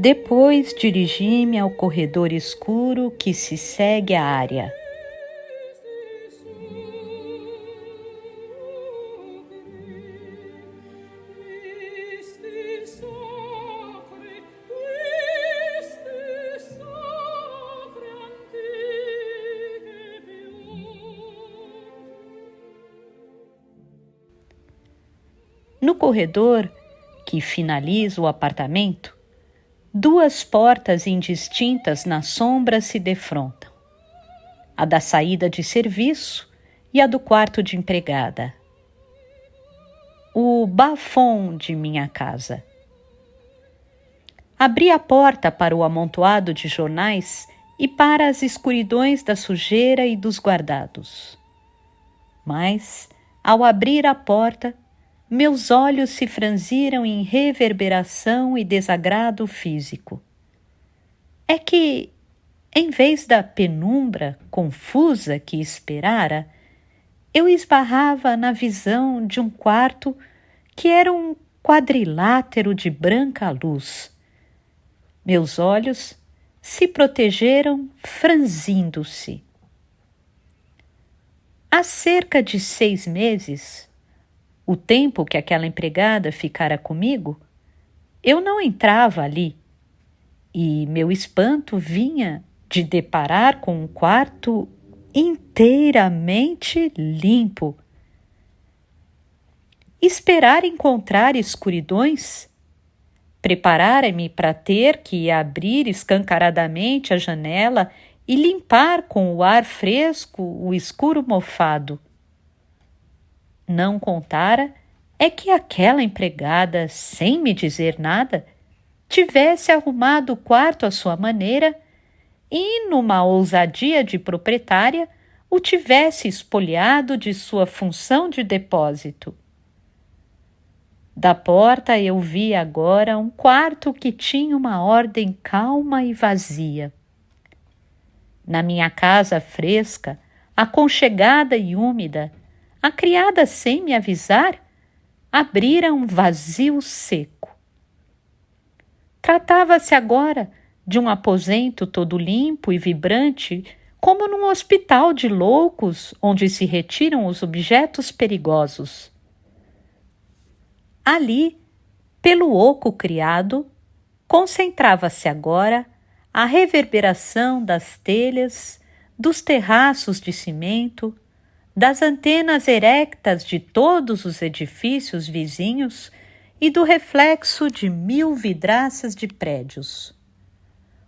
Depois dirigi-me ao corredor escuro que se segue à área. No corredor que finaliza o apartamento, duas portas indistintas na sombra se defrontam. A da saída de serviço e a do quarto de empregada. O bas-fond de minha casa. Abri a porta para o amontoado de jornais e para as escuridões da sujeira e dos guardados. Mas, ao abrir a porta, meus olhos se franziram em reverberação e desagrado físico. É que, em vez da penumbra confusa que esperara, eu esbarrava na visão de um quarto que era um quadrilátero de branca luz. Meus olhos se protegeram franzindo-se. Há cerca de 6 meses, o tempo que aquela empregada ficara comigo, eu não entrava ali, e meu espanto vinha de deparar com um quarto inteiramente limpo. Esperar encontrar escuridões? Preparara-me para ter que abrir escancaradamente a janela e limpar com o ar fresco o escuro mofado. Não contara é que aquela empregada, sem me dizer nada, tivesse arrumado o quarto à sua maneira e, numa ousadia de proprietária, o tivesse espoliado de sua função de depósito. Da porta eu vi agora um quarto que tinha uma ordem calma e vazia. Na minha casa fresca, aconchegada e úmida, a criada, sem me avisar, abrira um vazio seco. Tratava-se agora de um aposento todo limpo e vibrante, como num hospital de loucos onde se retiram os objetos perigosos. Ali, pelo oco criado, concentrava-se agora a reverberação das telhas, dos terraços de cimento, das antenas erectas de todos os edifícios vizinhos e do reflexo de 1000 vidraças de prédios.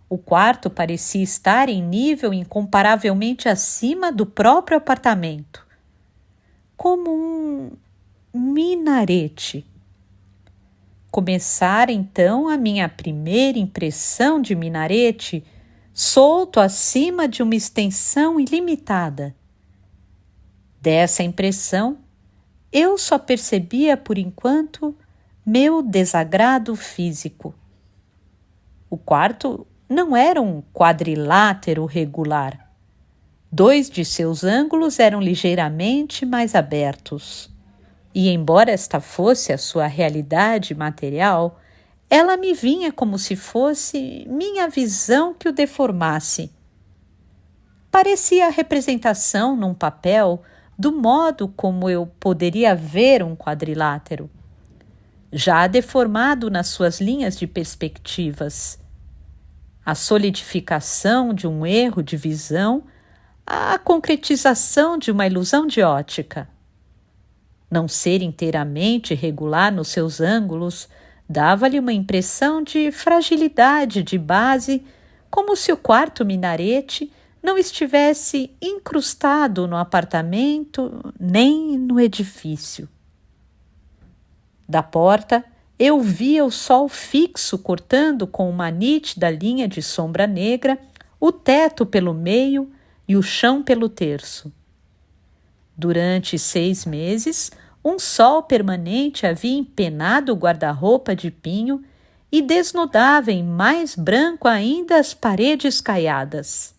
O quarto parecia estar em nível incomparavelmente acima do próprio apartamento, como um minarete. Começara então a minha primeira impressão de minarete, solto acima de uma extensão ilimitada. Dessa impressão, eu só percebia por enquanto meu desagrado físico. O quarto não era um quadrilátero regular. 2 de seus ângulos eram ligeiramente mais abertos. E, embora esta fosse a sua realidade material, ela me vinha como se fosse minha visão que o deformasse. Parecia a representação num papel do modo como eu poderia ver um quadrilátero, já deformado nas suas linhas de perspectivas. A solidificação de um erro de visão, a concretização de uma ilusão de ótica. Não ser inteiramente regular nos seus ângulos dava-lhe uma impressão de fragilidade de base, como se o quarto minarete não estivesse incrustado no apartamento nem no edifício. Da porta, eu via o sol fixo cortando com uma nítida linha de sombra negra o teto pelo meio e o chão pelo terço. Durante 6 meses, um sol permanente havia empenado o guarda-roupa de pinho e desnudava em mais branco ainda as paredes caiadas.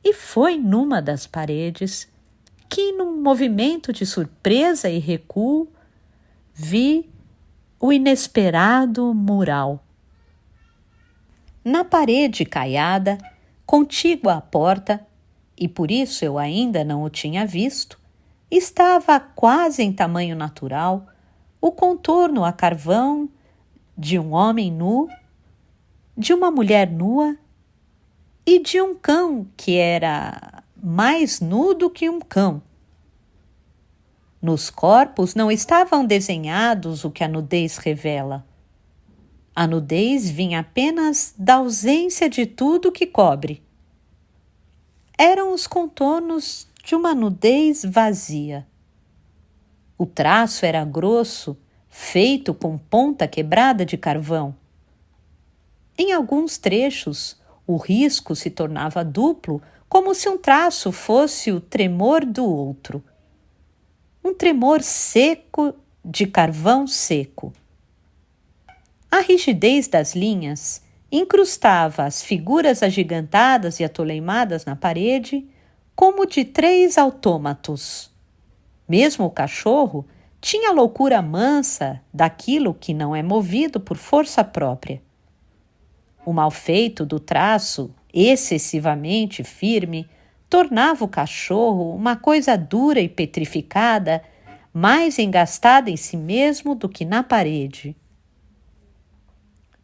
E foi numa das paredes que, num movimento de surpresa e recuo, vi o inesperado mural. na parede caiada, contígua à porta, e por isso eu ainda não o tinha visto, estava quase em tamanho natural o contorno a carvão de um homem nu, de uma mulher nua e de um cão que era mais nu do que um cão. Nos corpos não estavam desenhados o que a nudez revela. A nudez vinha apenas da ausência de tudo que cobre. Eram os contornos de uma nudez vazia. O traço era grosso, feito com ponta quebrada de carvão. Em alguns trechos, o risco se tornava duplo, como se um traço fosse o tremor do outro. Um tremor seco de carvão seco. A rigidez das linhas incrustava as figuras agigantadas e atoleimadas na parede como de 3 autômatos. Mesmo o cachorro tinha a loucura mansa daquilo que não é movido por força própria. O mal feito do traço, excessivamente firme, tornava o cachorro uma coisa dura e petrificada, mais engastada em si mesmo do que na parede.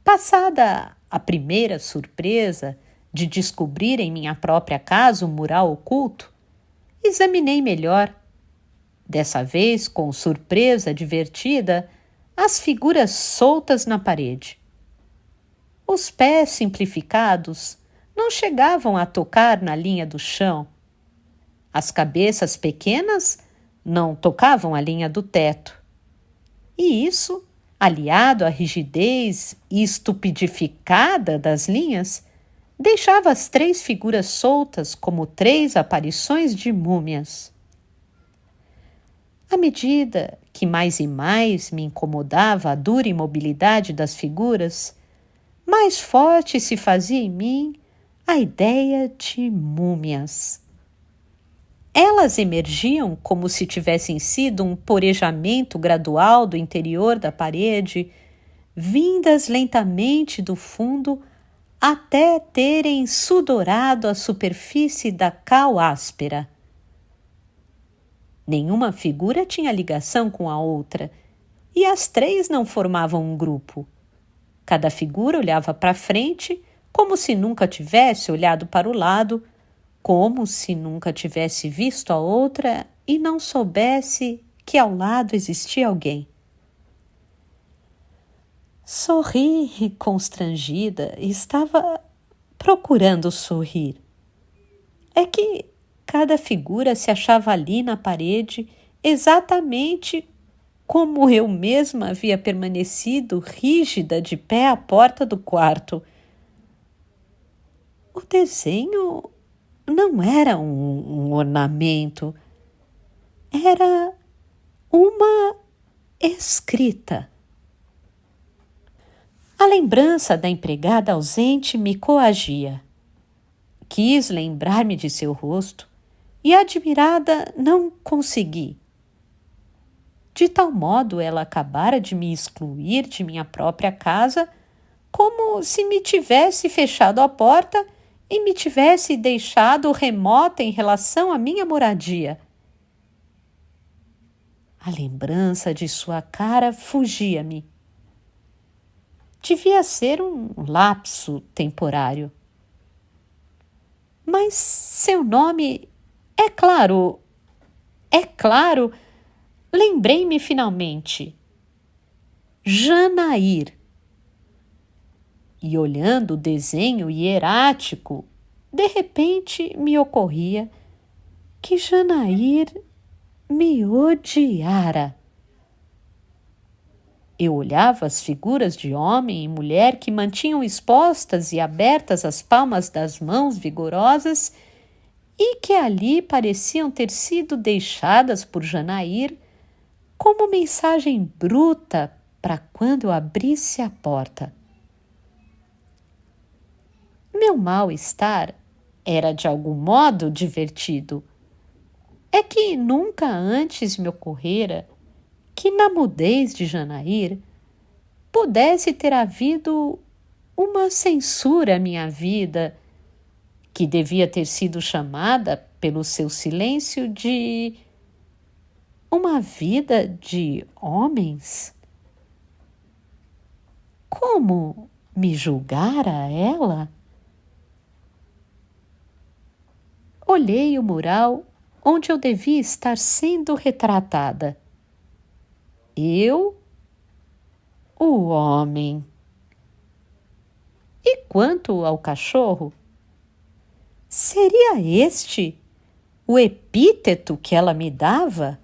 Passada a primeira surpresa de descobrir em minha própria casa um mural oculto, examinei melhor, dessa vez com surpresa divertida, as figuras soltas na parede. Os pés simplificados não chegavam a tocar na linha do chão. As cabeças pequenas não tocavam a linha do teto. E isso, aliado à rigidez estupidificada das linhas, deixava as 3 figuras soltas como 3 aparições de múmias. À medida que mais e mais me incomodava a dura imobilidade das figuras, mais forte se fazia em mim a ideia de múmias. Elas emergiam como se tivessem sido um porejamento gradual do interior da parede, vindas lentamente do fundo até terem sudorado a superfície da cal áspera. Nenhuma figura tinha ligação com a outra, e as 3 não formavam um grupo. Cada figura olhava para frente, como se nunca tivesse olhado para o lado, como se nunca tivesse visto a outra e não soubesse que ao lado existia alguém. Sorri constrangida e estava procurando sorrir. É que cada figura se achava ali na parede exatamente como eu mesma havia permanecido rígida de pé à porta do quarto. O desenho não era um ornamento, era uma escrita. A lembrança da empregada ausente me coagia. Quis lembrar-me de seu rosto e, admirada, não consegui. De tal modo ela acabara de me excluir de minha própria casa, como se me tivesse fechado a porta e me tivesse deixado remota em relação à minha moradia. A lembrança de sua cara fugia-me. Devia ser um lapso temporário. Mas seu nome, é claro, lembrei-me finalmente. Janair. E olhando o desenho hierático, de repente me ocorria que Janair me odiara. Eu olhava as figuras de homem e mulher que mantinham expostas e abertas as palmas das mãos vigorosas e que ali pareciam ter sido deixadas por Janair como mensagem bruta para quando eu abrisse a porta. Meu mal-estar era de algum modo divertido. É que nunca antes me ocorrera que na mudez de Janair pudesse ter havido uma censura à minha vida, que devia ter sido chamada pelo seu silêncio de uma vida de homens. Como me julgara ela? Olhei o mural onde eu devia estar sendo retratada. Eu, o homem. E quanto ao cachorro? Seria este o epíteto que ela me dava?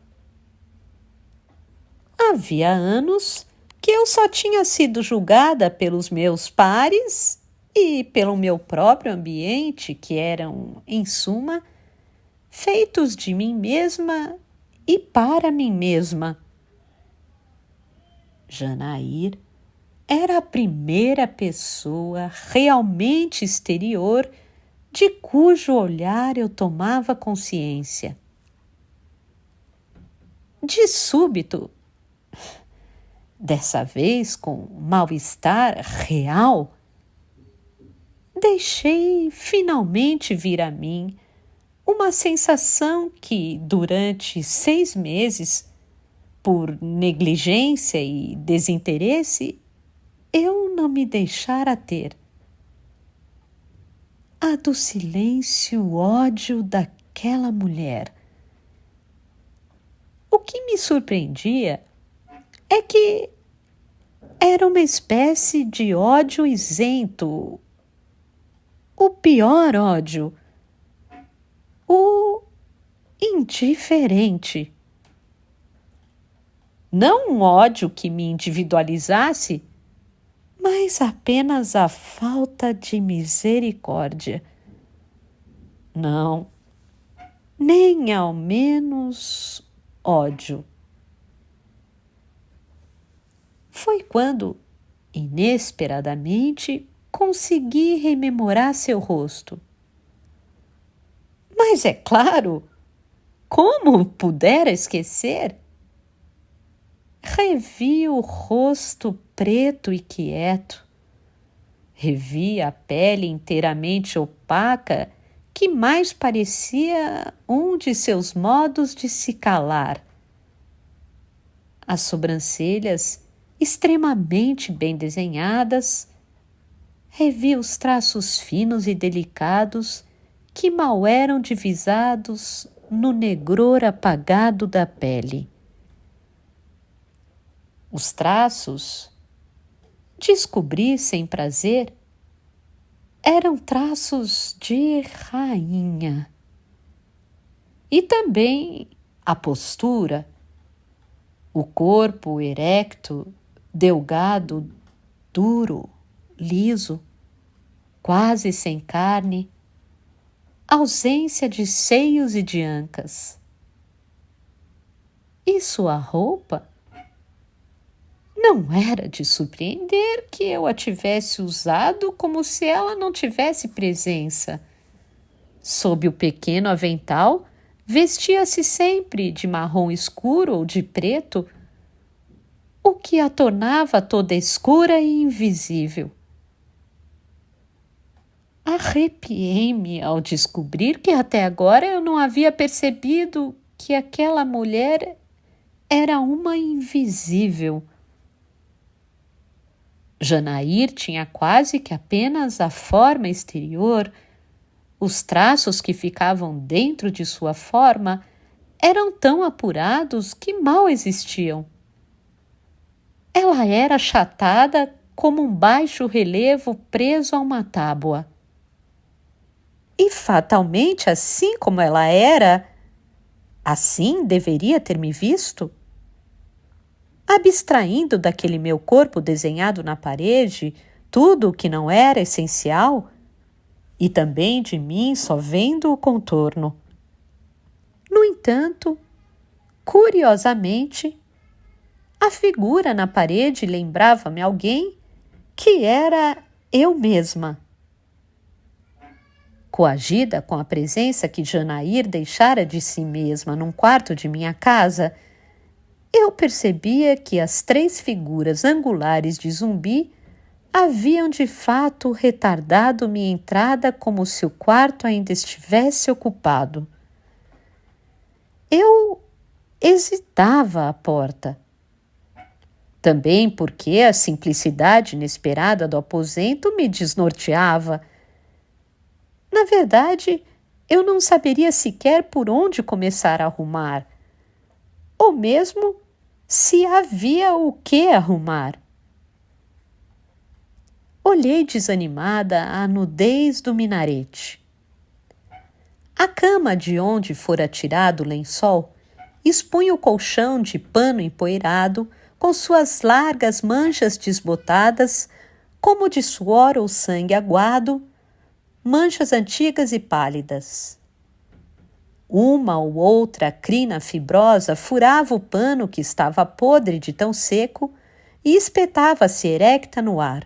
Havia anos que eu só tinha sido julgada pelos meus pares e pelo meu próprio ambiente, que eram, em suma, feitos de mim mesma e para mim mesma. Janair era a primeira pessoa realmente exterior de cujo olhar eu tomava consciência. De súbito, dessa vez com mal-estar real, deixei finalmente vir a mim uma sensação que, durante 6 meses, por negligência e desinteresse, eu não me deixara ter. A do silêncio ódio daquela mulher. O que me surpreendia é que era uma espécie de ódio isento, o pior ódio, o indiferente. Não um ódio que me individualizasse, mas apenas a falta de misericórdia. Não, nem ao menos ódio. Foi quando, inesperadamente, consegui rememorar seu rosto. Mas é claro, como pudera esquecer? Revi o rosto preto e quieto. Revi a pele inteiramente opaca, que mais parecia um de seus modos de se calar. As sobrancelhas extremamente bem desenhadas. Revi os traços finos e delicados que mal eram divisados no negror apagado da pele. Os traços, descobri sem prazer, eram traços de rainha. E também a postura, o corpo erecto, delgado, duro, liso, quase sem carne, ausência de seios e de ancas. E sua roupa? Não era de surpreender que eu a tivesse usado como se ela não tivesse presença. Sob o pequeno avental, vestia-se sempre de marrom escuro ou de preto, o que a tornava toda escura e invisível. Arrepiei-me ao descobrir que até agora eu não havia percebido que aquela mulher era uma invisível. Janair tinha quase que apenas a forma exterior. Os traços que ficavam dentro de sua forma eram tão apurados que mal existiam. Ela era achatada como um baixo relevo preso a uma tábua. E fatalmente, assim como ela era, assim deveria ter me visto? Abstraindo daquele meu corpo desenhado na parede tudo o que não era essencial, e também de mim só vendo o contorno. No entanto, curiosamente, a figura na parede lembrava-me alguém que era eu mesma. Coagida com a presença que Janair deixara de si mesma num quarto de minha casa, eu percebia que as 3 figuras angulares de Zumbi haviam de fato retardado minha entrada como se o quarto ainda estivesse ocupado. Eu hesitava à porta. Também porque a simplicidade inesperada do aposento me desnorteava. Na verdade, eu não saberia sequer por onde começar a arrumar, ou mesmo se havia o que arrumar. Olhei desanimada a nudez do minarete. A cama de onde fora tirado o lençol expunha o colchão de pano empoeirado com suas largas manchas desbotadas, como de suor ou sangue aguado, manchas antigas e pálidas. Uma ou outra crina fibrosa furava o pano que estava podre de tão seco e espetava-se erecta no ar.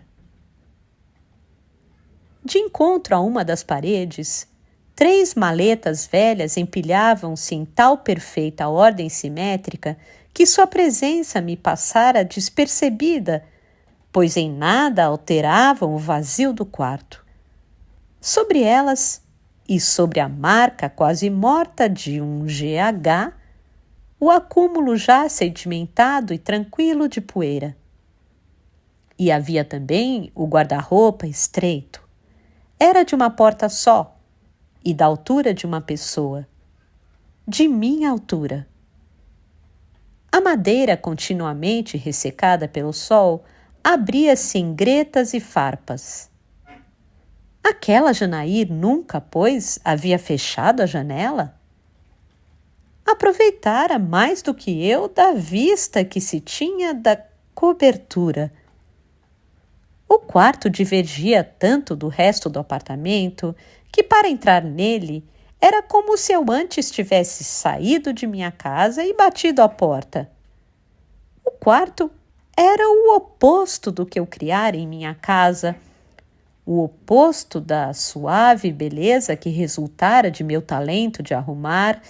De encontro a uma das paredes, 3 maletas velhas empilhavam-se em tal perfeita ordem simétrica que sua presença me passara despercebida, pois em nada alteravam o vazio do quarto. Sobre elas, e sobre a marca quase morta de um GH, o acúmulo já sedimentado e tranquilo de poeira. E havia também o guarda-roupa estreito. Era de uma porta só e da altura de uma pessoa. De minha altura. A madeira, continuamente ressecada pelo sol, abria-se em gretas e farpas. Aquela Janair nunca, pois, havia fechado a janela? Aproveitara mais do que eu da vista que se tinha da cobertura. O quarto divergia tanto do resto do apartamento que, para entrar nele, era como se eu antes tivesse saído de minha casa e batido à porta. O quarto era o oposto do que eu criara em minha casa, o oposto da suave beleza que resultara de meu talento de arrumar,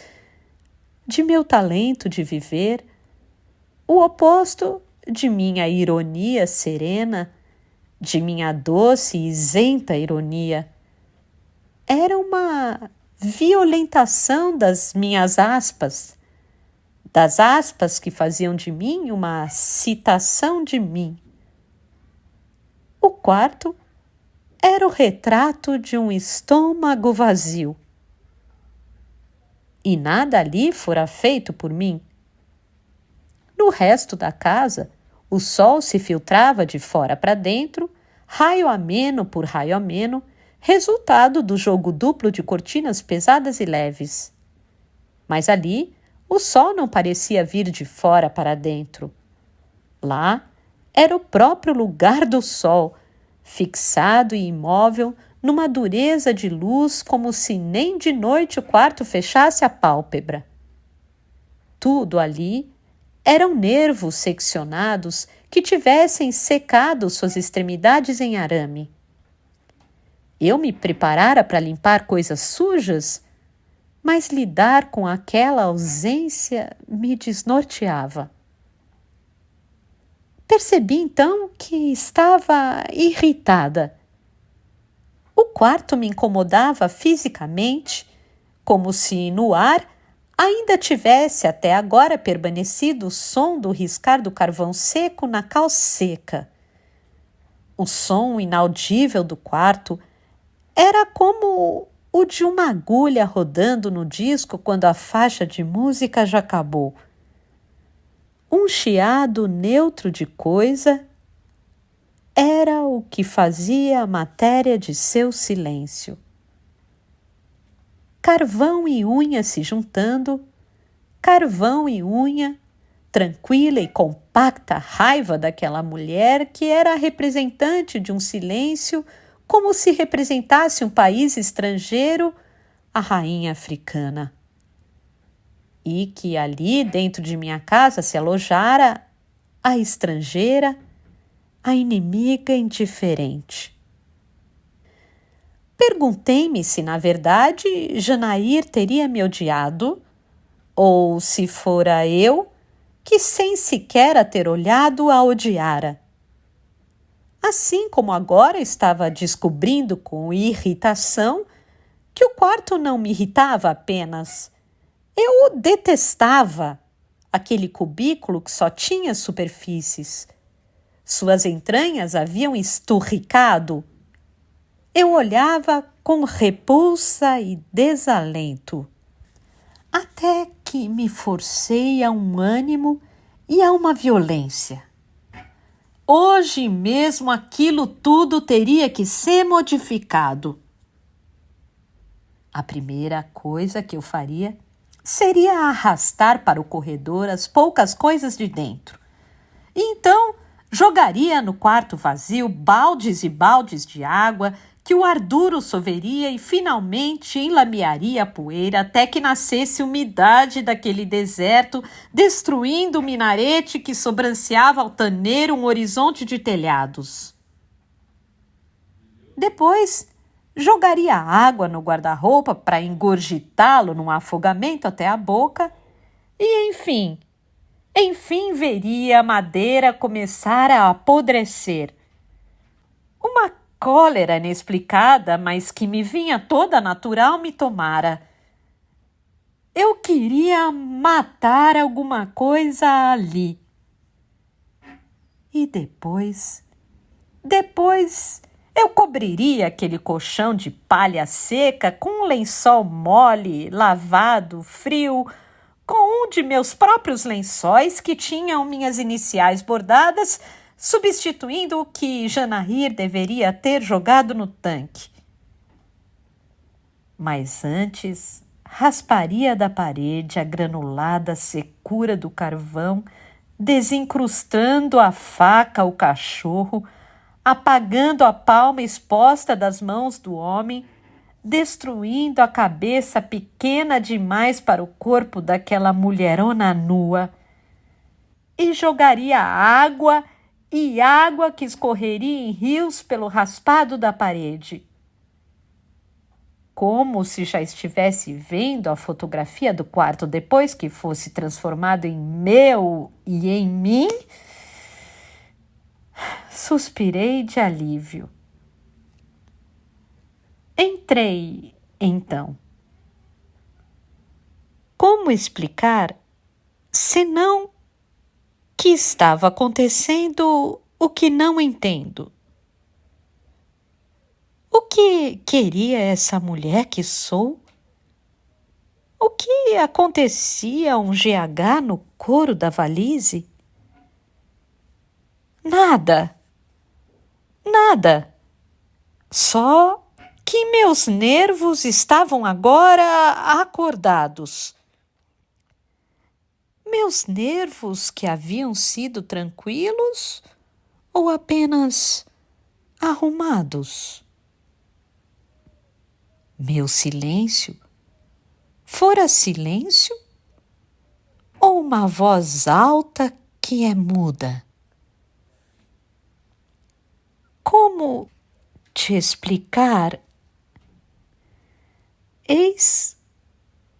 de meu talento de viver, o oposto de minha ironia serena, de minha doce e isenta ironia. Era uma violentação das minhas aspas, das aspas que faziam de mim uma citação de mim. O quarto era o retrato de um estômago vazio. E nada ali fora feito por mim. No resto da casa, o sol se filtrava de fora para dentro, raio ameno por raio ameno, resultado do jogo duplo de cortinas pesadas e leves. Mas ali, o sol não parecia vir de fora para dentro. Lá era o próprio lugar do sol, fixado e imóvel numa dureza de luz como se nem de noite o quarto fechasse a pálpebra. Tudo ali eram nervos seccionados que tivessem secado suas extremidades em arame. Eu me preparara para limpar coisas sujas, mas lidar com aquela ausência me desnorteava. Percebi então que estava irritada. O quarto me incomodava fisicamente, como se no ar ainda tivesse até agora permanecido o som do riscar do carvão seco na cal seca. O som inaudível do quarto era como o de uma agulha rodando no disco quando a faixa de música já acabou. Um chiado neutro de coisa era o que fazia a matéria de seu silêncio. Carvão e unha se juntando, carvão e unha, tranquila e compacta raiva daquela mulher que era a representante de um silêncio como se representasse um país estrangeiro, a rainha africana. E que ali dentro de minha casa se alojara a estrangeira, a inimiga indiferente. Perguntei-me se, na verdade, Janair teria me odiado, ou se fora eu que, sem sequer a ter olhado, a odiara. Assim como agora estava descobrindo com irritação que o quarto não me irritava apenas. Eu o detestava, aquele cubículo que só tinha superfícies. Suas entranhas haviam esturricado. Eu olhava com repulsa e desalento. Até que me forcei a um ânimo e a uma violência. Hoje mesmo aquilo tudo teria que ser modificado. A primeira coisa que eu faria seria arrastar para o corredor as poucas coisas de dentro. E então jogaria no quarto vazio baldes e baldes de água que o ar duro solveria e finalmente enlamearia a poeira até que nascesse umidade daquele deserto, destruindo o minarete que sobranceava altaneiro um horizonte de telhados. Depois jogaria água no guarda-roupa para engurgitá-lo num afogamento até a boca e, enfim veria a madeira começar a apodrecer. Uma cólera inexplicada, mas que me vinha toda natural, me tomara. Eu queria matar alguma coisa ali. E depois eu cobriria aquele colchão de palha seca com um lençol mole, lavado, frio, com um de meus próprios lençóis que tinham minhas iniciais bordadas, substituindo o que Janahir deveria ter jogado no tanque. Mas antes, rasparia da parede a granulada secura do carvão, desencrustando a faca ao cachorro, apagando a palma exposta das mãos do homem, destruindo a cabeça pequena demais para o corpo daquela mulherona nua, e jogaria água que escorreria em rios pelo raspado da parede. Como se já estivesse vendo a fotografia do quarto depois que fosse transformado em meu e em mim, suspirei de alívio. Entrei, então. Como explicar, senão que estava acontecendo o que não entendo? O que queria essa mulher que sou? O que acontecia a um GH no couro da valise? Nada. Só que meus nervos estavam agora acordados. Meus nervos que haviam sido tranquilos ou apenas arrumados? Meu silêncio fora silêncio ou uma voz alta que é muda? Como te explicar? Eis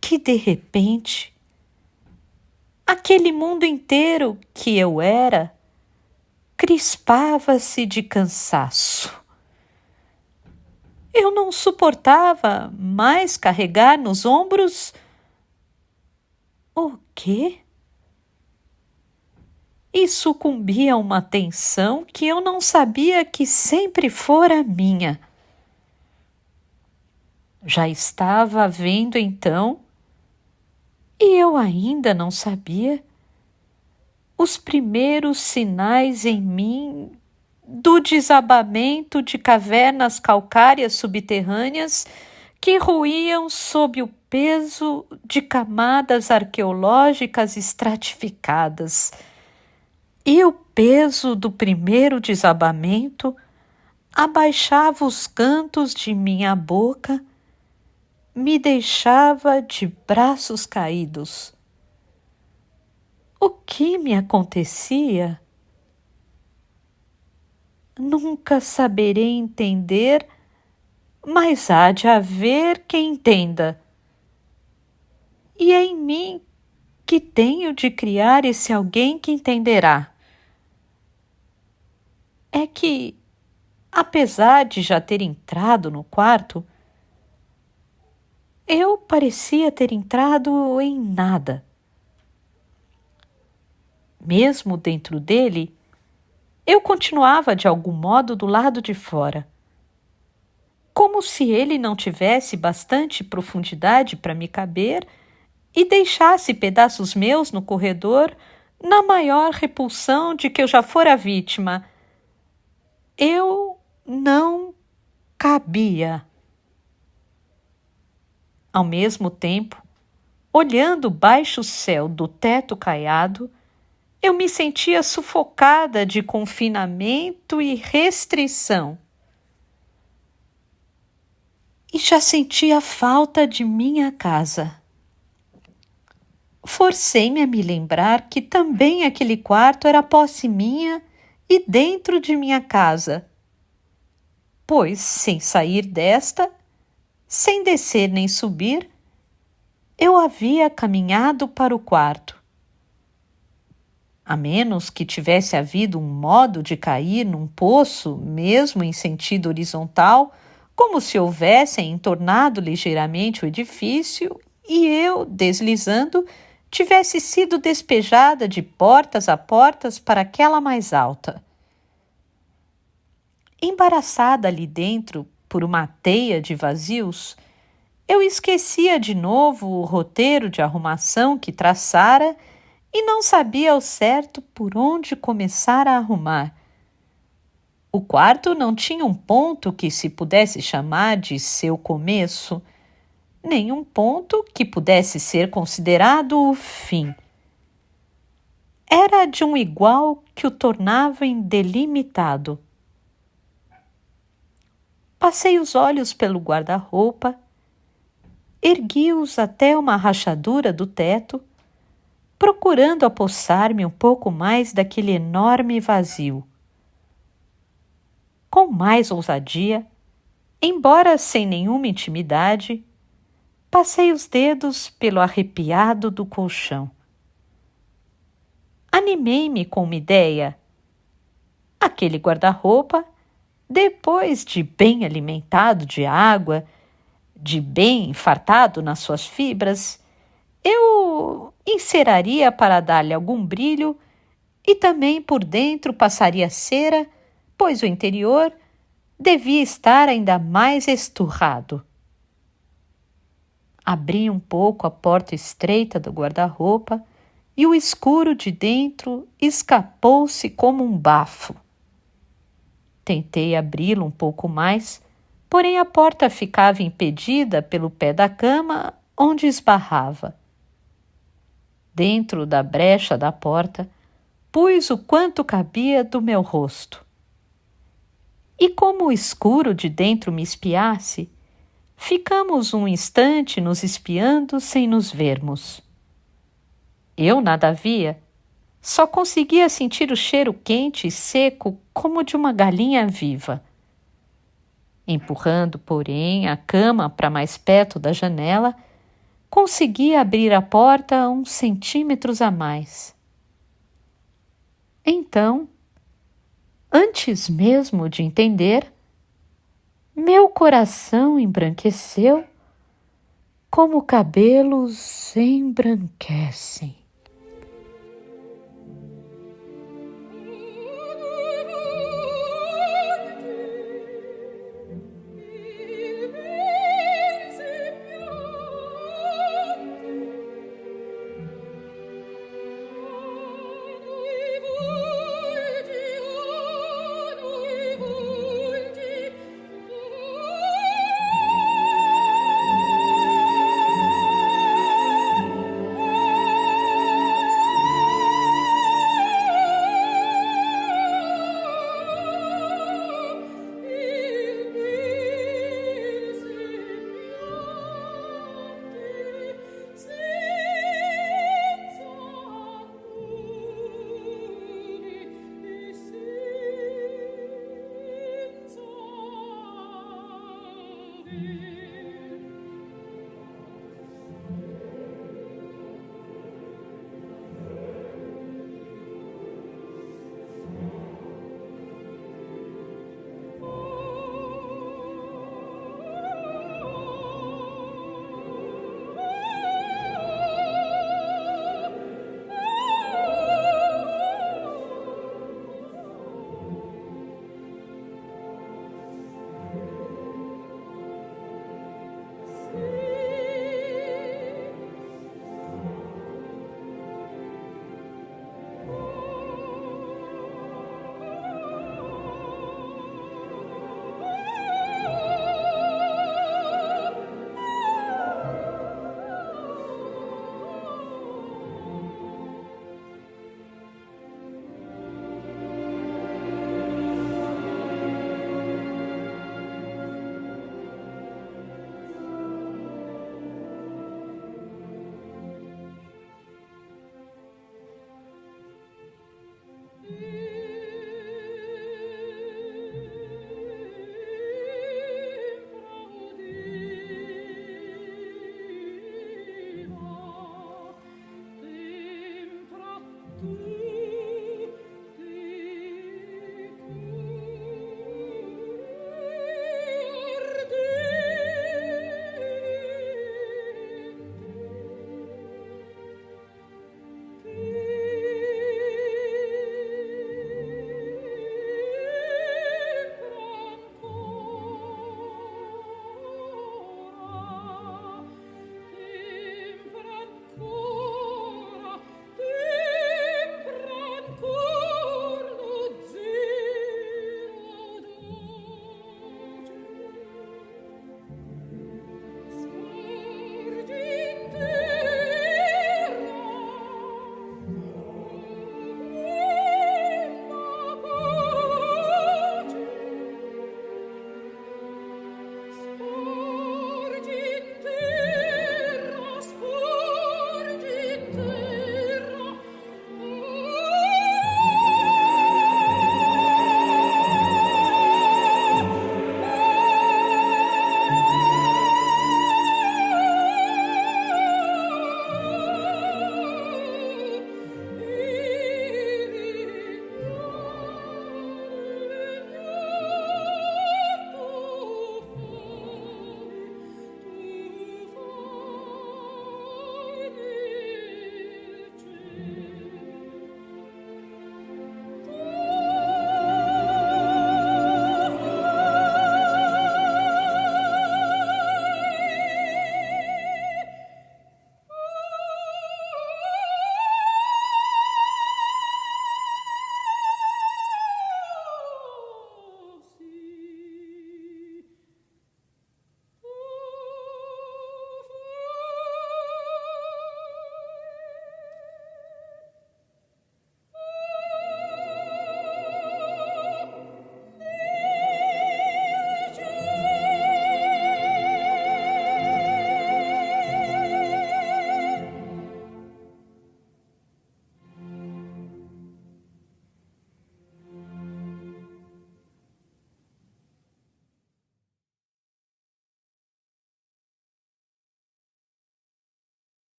que de repente aquele mundo inteiro que eu era crispava-se de cansaço. Eu não suportava mais carregar nos ombros o quê? E sucumbia a uma tensão que eu não sabia que sempre fora minha. Já estava vendo então, e eu ainda não sabia, os primeiros sinais em mim do desabamento de cavernas calcárias subterrâneas que ruíam sob o peso de camadas arqueológicas estratificadas. E o peso do primeiro desabamento abaixava os cantos de minha boca, me deixava de braços caídos. O que me acontecia? Nunca saberei entender, mas há de haver quem entenda. E é em mim que tenho de criar esse alguém que entenderá. É que apesar de já ter entrado no quarto, eu parecia ter entrado em nada. Mesmo dentro dele, eu continuava de algum modo do lado de fora, como se ele não tivesse bastante profundidade para me caber e deixasse pedaços meus no corredor na maior repulsão de que eu já fora vítima. Eu não cabia. Ao mesmo tempo, olhando o baixo céu do teto caiado, eu me sentia sufocada de confinamento e restrição. E já sentia falta de minha casa. Forcei-me a me lembrar que também aquele quarto era posse minha e dentro de minha casa, pois, sem sair desta, sem descer nem subir, eu havia caminhado para o quarto. A menos que tivesse havido um modo de cair num poço, mesmo em sentido horizontal, como se houvessem entornado ligeiramente o edifício e eu, deslizando, tivesse sido despejada de portas a portas para aquela mais alta. Embaraçada ali dentro por uma teia de vazios, eu esquecia de novo o roteiro de arrumação que traçara e não sabia ao certo por onde começar a arrumar. O quarto não tinha um ponto que se pudesse chamar de seu começo, nem um ponto que pudesse ser considerado o fim. Era de um igual que o tornava indelimitado. Passei os olhos pelo guarda-roupa, ergui-os até uma rachadura do teto, procurando apossar-me um pouco mais daquele enorme vazio. Com mais ousadia, embora sem nenhuma intimidade, passei os dedos pelo arrepiado do colchão. Animei-me com uma ideia. Aquele guarda-roupa, depois de bem alimentado de água, de bem fartado nas suas fibras, eu enceraria para dar-lhe algum brilho e também por dentro passaria cera, pois o interior devia estar ainda mais esturrado. Abri um pouco a porta estreita do guarda-roupa e o escuro de dentro escapou-se como um bafo. Tentei abri-lo um pouco mais, porém a porta ficava impedida pelo pé da cama, onde esbarrava. Dentro da brecha da porta, pus o quanto cabia do meu rosto. E como o escuro de dentro me espiasse, ficamos um instante nos espiando sem nos vermos. Eu nada via, só conseguia sentir o cheiro quente e seco como de uma galinha viva. Empurrando, porém, a cama para mais perto da janela, consegui abrir a porta uns centímetros a mais. Então, antes mesmo de entender, meu coração embranqueceu como cabelos embranquecem.